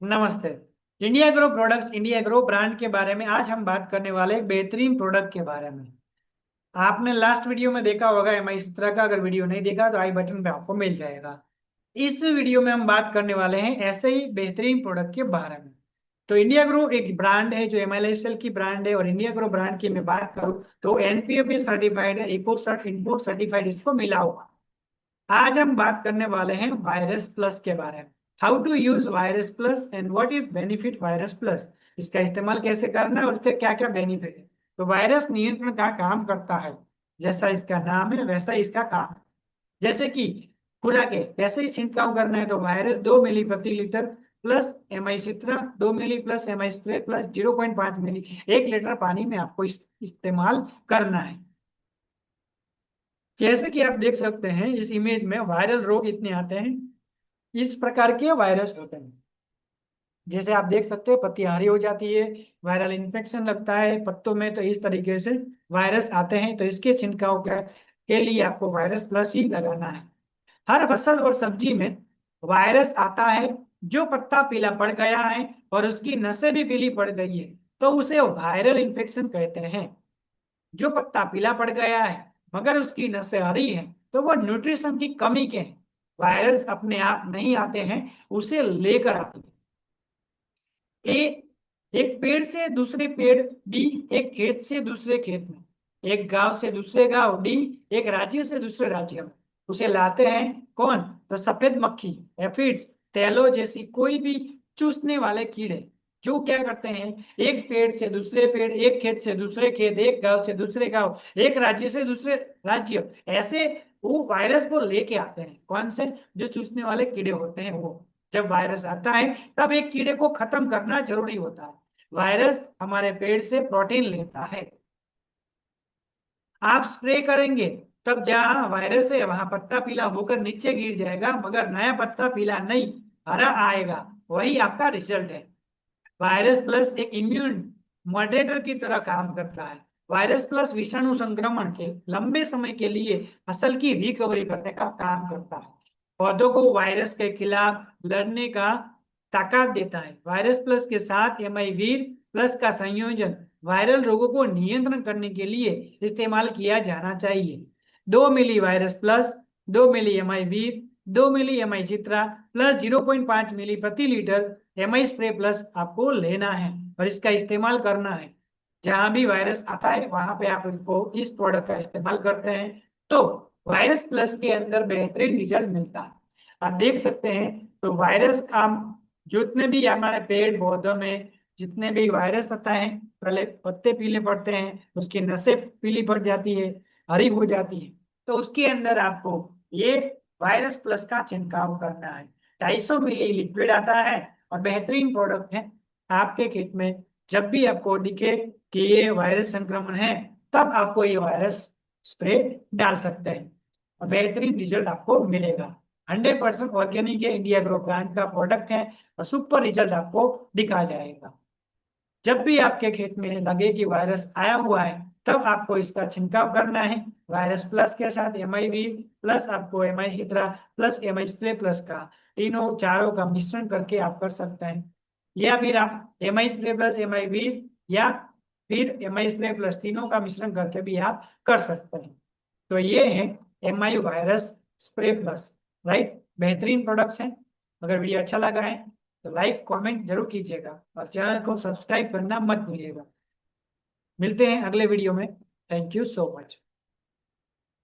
नमस्ते। India grow products, India grow brand के बारे में आज हम बात करने वाले एक बेहतरीन प्रोडक्ट के बारे में। आपने लास्ट वीडियो में देखा होगा एमआई इस तरह का। अगर वीडियो नहीं देखा तो आई बटन पे आपको मिल जाएगा। इस वीडियो में हम बात करने वाले हैं ऐसे ही बेहतरीन प्रोडक्ट के बारे में। तो इंडिया ग्रो एक ब्रांड है जो एमआई लाइफस्टाइल की ब्रांड है, और इंडिया ग्रो ब्रांड की मैं बात करूं तो एनपीएफए सर्टिफाइड है, इम्पोर्ट सर्टिफाइड इसको मिला हुआ। आज हम बात करने वाले हैं वायरस प्लस के बारे में। How to use virus plus and what is benefit virus plus. इसका इस्तेमाल कैसे करना है और इससे क्या क्या बेनिफिट है। तो वायरस नियंत्रण का काम करता है, जैसा इसका नाम है वैसा इसका काम है। जैसे कि खुराक है, कैसे ही छिड़काव करना है तो वायरस 2 मिली प्रति लीटर प्लस एमआई सित्रा 2 मिली प्लस एमआई स्प्रे प्लस 0.5 मिली 1 लीटर पानी में आपको इस्तेमाल करना है। जैसे कि आप देख सकते हैं इस इमेज में वायरल रोग इतने आते हैं, इस प्रकार के वायरस होते हैं। जैसे आप देख सकते हैं पत्ती हरी हो जाती है, वायरल इन्फेक्शन लगता है पत्तों में, तो इस तरीके से वायरस आते हैं। तो इसके छिड़काव के लिए आपको वायरस प्लस ही लगाना है। हर फसल और सब्जी में वायरस आता है। जो पत्ता पीला पड़ गया है और उसकी नसें भी पीली पड़ गई है तो उसे वायरल इन्फेक्शन कहते हैं। जो पत्ता पीला पड़ गया है मगर उसकी नसें हरी हैं तो वो न्यूट्रिशन की कमी के हैं। वायरस अपने आप नहीं आते हैं, उसे लेकर आते हैं। ए एक पेड़ से दूसरे पेड़ डी, एक खेत से दूसरे खेत में, एक गांव से दूसरे गांव डी, एक राज्य से दूसरे राज्य में उसे लाते हैं। कौन? तो सफेद मक्खी, एफिड्स, तेलो जैसी कोई भी चूसने वाले कीड़े जो क्या करते हैं, एक पेड़ से दूसरे पेड़, एक खेत से दूसरे खेत, एक गांव से दूसरे गांव, एक राज्य से दूसरे राज्य, ऐसे वो वायरस को लेके आते हैं। कौन से? जो चूसने वाले कीड़े होते हैं वो। जब वायरस आता है तब एक कीड़े को खत्म करना जरूरी होता है। वायरस हमारे पेड़ से प्रोटीन लेता है। आप स्प्रे करेंगे तब जहां वायरस है वहां पत्ता पीला होकर नीचे गिर जाएगा, मगर नया पत्ता पीला नहीं हरा आएगा। वही आपका रिजल्ट है। वायरस प्लस एक इम्यून मॉडरेटर की तरह काम करता है। वायरस प्लस विषाणु संक्रमण के लंबे समय के लिए फसल की रिकवरी करने का काम करता है। पौधों को वायरस के खिलाफ लड़ने का ताकत देता है। वायरस प्लस के साथ एमआई वीर प्लस का संयोजन वायरल रोगों को नियंत्रण करने के लिए इस्तेमाल किया जाना चाहिए। 2 मिली वायरस प्लस, 2 मिली एमआई वीर, 2 मिली एमआई चित्रा प्लस 0.5 मिली प्रति लीटर एमआई स्प्रे प्लस आपको लेना है और इसका इस्तेमाल करना है। जहां भी वायरस आता है वहां पे आप इनको इस प्रोडक्ट का इस्तेमाल करते हैं तो वायरस प्लस के अंदर बेहतरीन रिजल्ट मिलता है। आप देख सकते हैं तो वायरस का जितने भी हमारे पेड़ पौधों में जितने भी वायरस आता है, पहले पत्ते पीले पड़ते हैं, उसकी नसें पीली पड़ जाती है, हरी हो जाती है, तो उसके अंदर आपको ये वायरस प्लस का छिड़काव करना है। 250 मिली लिक्विड आता है और बेहतरीन प्रोडक्ट है। आपके खेत में जब भी आपको दिखे कि ये वायरस संक्रमण है तब आपको ये वायरस स्प्रे डाल सकते हैं और बेहतरीन रिजल्ट आपको मिलेगा। 100% ऑर्गेनिक है, इंडिया ग्रो ब्रांड का प्रोडक्ट है और सुपर रिजल्ट आपको दिखा जाएगा। जब भी आपके खेत में लगे कि वायरस आया हुआ है तब आपको इसका छिड़काव करना है। वायरस प्लस के साथ एमआई वी प्लस आपको MI Hydra plus MI spray plus का तीनों चारों का मिश्रण करके आप कर सकते हैं। या फिर आप MI spray plus MI V या फिर एमआई स्प्रे प्लस तीनों का मिश्रण करके भी आप कर सकते हैं। तो ये है MI virus spray plus. Right, बेहतरीन प्रोडक्ट्स हैं। अगर वीडियो अच्छा लगा है तो लाइक कमेंट जरूर कीजिएगा और चैनल को सब्सक्राइब करना मत भूलिएगा। मिलते हैं अगले वीडियो में। Thank you so much.